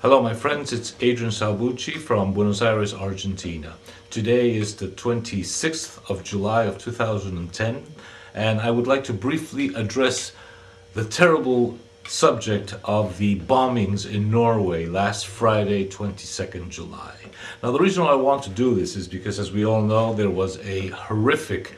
Hello my friends, it's Adrian Salbuchi from Buenos Aires, Argentina. Today is the 26th of July of 2010 and I would like to briefly address the terrible subject of the bombings in Norway last Friday, 22nd July. Now the reason why I want to do this is because, as we all know, there was a horrific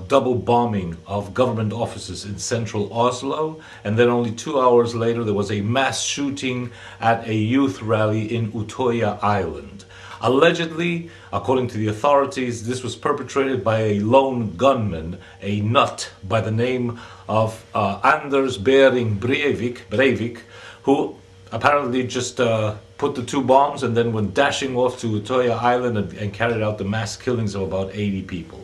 double bombing of government offices in central Oslo, and then only 2 hours later there was a mass shooting at a youth rally in Utoya Island. Allegedly, according to the authorities, this was perpetrated by a lone gunman, a nut by the name of Anders Behring Breivik, who apparently just put the two bombs and then went dashing off to Utoya Island and carried out the mass killings of about 80 people.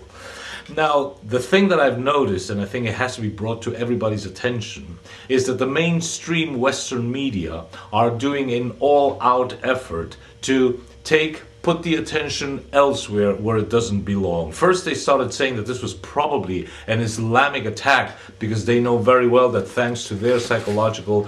Now, the thing that I've noticed, and I think it has to be brought to everybody's attention, is that the mainstream Western media are doing an all-out effort to put the attention elsewhere where it doesn't belong. First, they started saying that this was probably an Islamic attack because they know very well that thanks to their psychological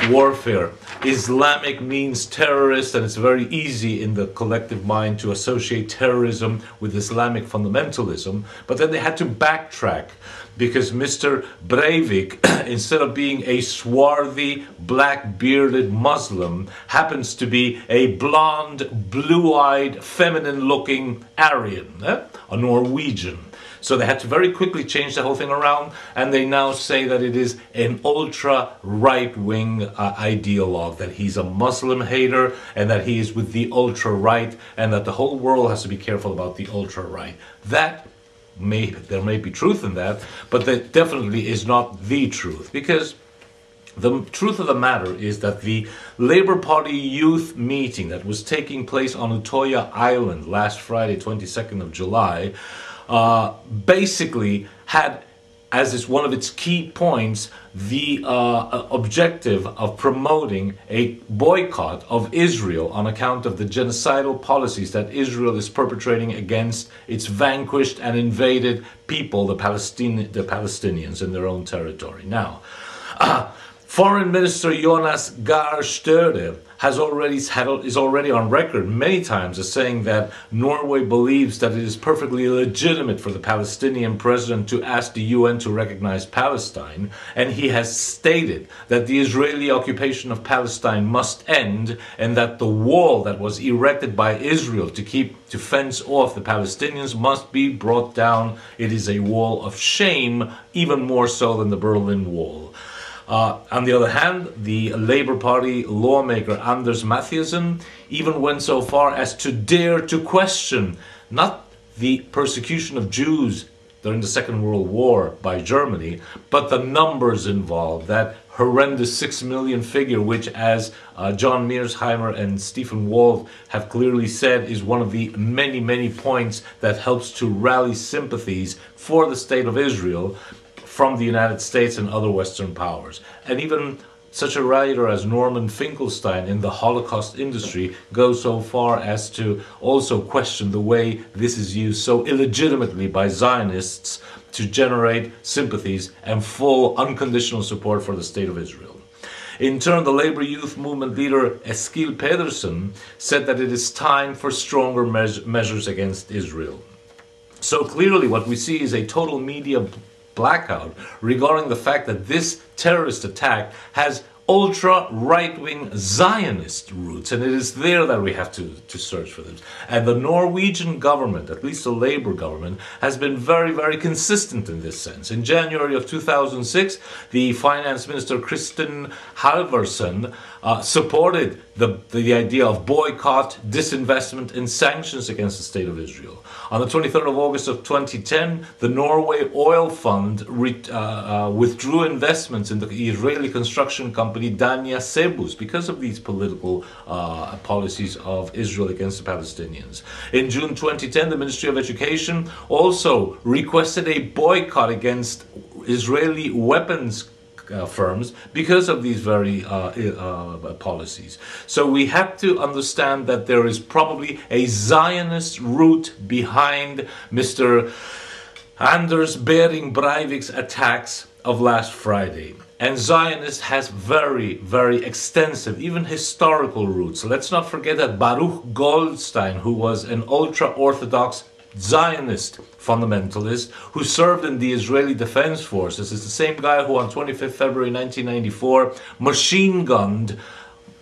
warfare, Islamic means terrorist, and it's very easy in the collective mind to associate terrorism with Islamic fundamentalism. But then they had to backtrack because Mr. Breivik, instead of being a swarthy, black-bearded Muslim, happens to be a blonde, blue-eyed, feminine-looking Aryan, a Norwegian. So they had to very quickly change the whole thing around, and they now say that it is an ultra-right-wing ideologue, that he's a Muslim hater, and that he is with the ultra-right, and that the whole world has to be careful about the ultra-right. There may be truth in that, but that definitely is not the truth, because the truth of the matter is that the Labour Party youth meeting that was taking place on Utoya Island last Friday, 22nd of July, basically had as one of its key points the objective of promoting a boycott of Israel on account of the genocidal policies that Israel is perpetrating against its vanquished and invaded people, the Palestinians, in their own territory. Now, Foreign Minister Jonas Gahr Støre is already on record many times as saying that Norway believes that it is perfectly legitimate for the Palestinian president to ask the UN to recognize Palestine, and he has stated that the Israeli occupation of Palestine must end, and that the wall that was erected by Israel to fence off the Palestinians must be brought down. It is a wall of shame, even more so than the Berlin Wall. On the other hand, the Labour Party lawmaker Anders MathisoN even went so far as to dare to question not the persecution of Jews during the Second World War by Germany, but the numbers involved, that horrendous 6 million figure, which, as John Mearsheimer and Stephen Wald have clearly said, is one of the many, many points that helps to rally sympathies for the State of Israel from the United States and other Western powers. And even such a writer as Norman Finkelstein in the Holocaust industry goes so far as to also question the way this is used so illegitimately by Zionists to generate sympathies and full unconditional support for the State of Israel. In turn, the Labour Youth Movement leader Eskil Pedersen said that it is time for stronger measures against Israel. So clearly what we see is a total media blackout regarding the fact that this terrorist attack has ultra-right-wing Zionist roots, and it is there that we have to search for them. And the Norwegian government, at least the Labour government, has been very, very consistent in this sense. In January of 2006, the finance minister Kristin Halvorsen supported the idea of boycott, disinvestment and sanctions against the State of Israel. On the 23rd of August of 2010, the Norway Oil Fund withdrew investments in the Israeli construction company Danya Sebus because of these political policies of Israel against the Palestinians. In June 2010, the Ministry of Education also requested a boycott against Israeli weapons firms because of these very policies. So we have to understand that there is probably a Zionist root behind Mr. Anders Behring Breivik's attacks of last Friday. And Zionist has very, very extensive, even historical roots. So let's not forget that Baruch Goldstein, who was an ultra-Orthodox Zionist fundamentalist who served in the Israeli Defense Forces, is the same guy who on 25th February 1994 machine-gunned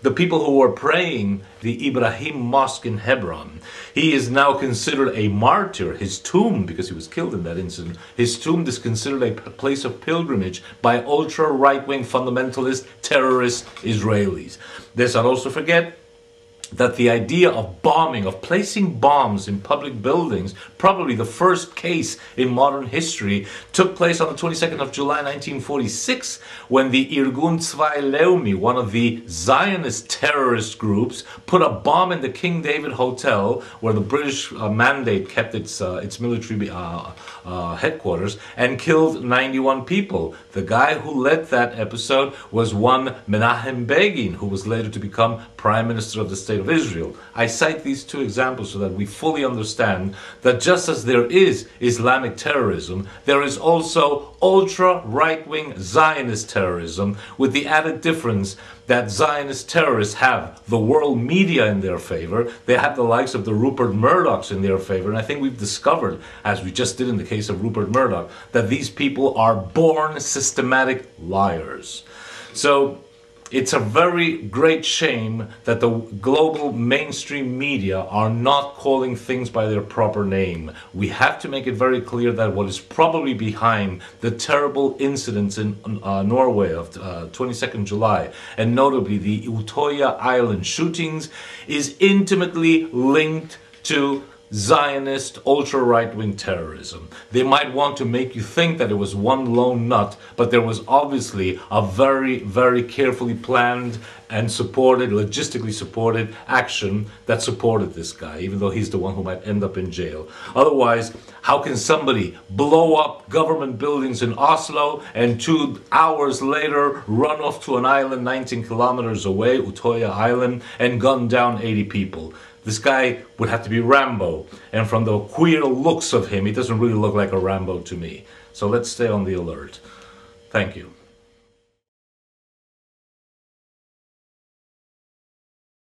the people who were praying the Ibrahim Mosque in Hebron. He is now considered a martyr. His tomb, because he was killed in that incident, his tomb is considered a place of pilgrimage by ultra-right-wing fundamentalist terrorist Israelis. Let's not also forget that the idea of bombing, of placing bombs in public buildings, probably the first case in modern history, took place on the 22nd of July 1946 when the Irgun Tzvai Leumi, one of the Zionist terrorist groups, put a bomb in the King David Hotel where the British mandate kept its military headquarters and killed 91 people. The guy who led that episode was one Menachem Begin, who was later to become Prime Minister of the State of Israel. I cite these two examples so that we fully understand that just as there is Islamic terrorism, there is also ultra-right-wing Zionist terrorism, with the added difference that Zionist terrorists have the world media in their favor. They have the likes of the Rupert Murdochs in their favor. And I think we've discovered, as we just did in the case of Rupert Murdoch, that these people are born systematic liars. So it's a very great shame that the global mainstream media are not calling things by their proper name. We have to make it very clear that what is probably behind the terrible incidents in Norway of 22nd July, and notably the Utoya Island shootings, is intimately linked to Zionist ultra-right-wing terrorism. They might want to make you think that it was one lone nut, but there was obviously a very, very carefully planned and supported, logistically supported action that supported this guy, even though he's the one who might end up in jail. Otherwise, how can somebody blow up government buildings in Oslo and 2 hours later run off to an island 19 kilometers away, Utoya Island, and gun down 80 people? This guy would have to be Rambo, and from the queer looks of him, he doesn't really look like a Rambo to me. So let's stay on the alert. Thank you.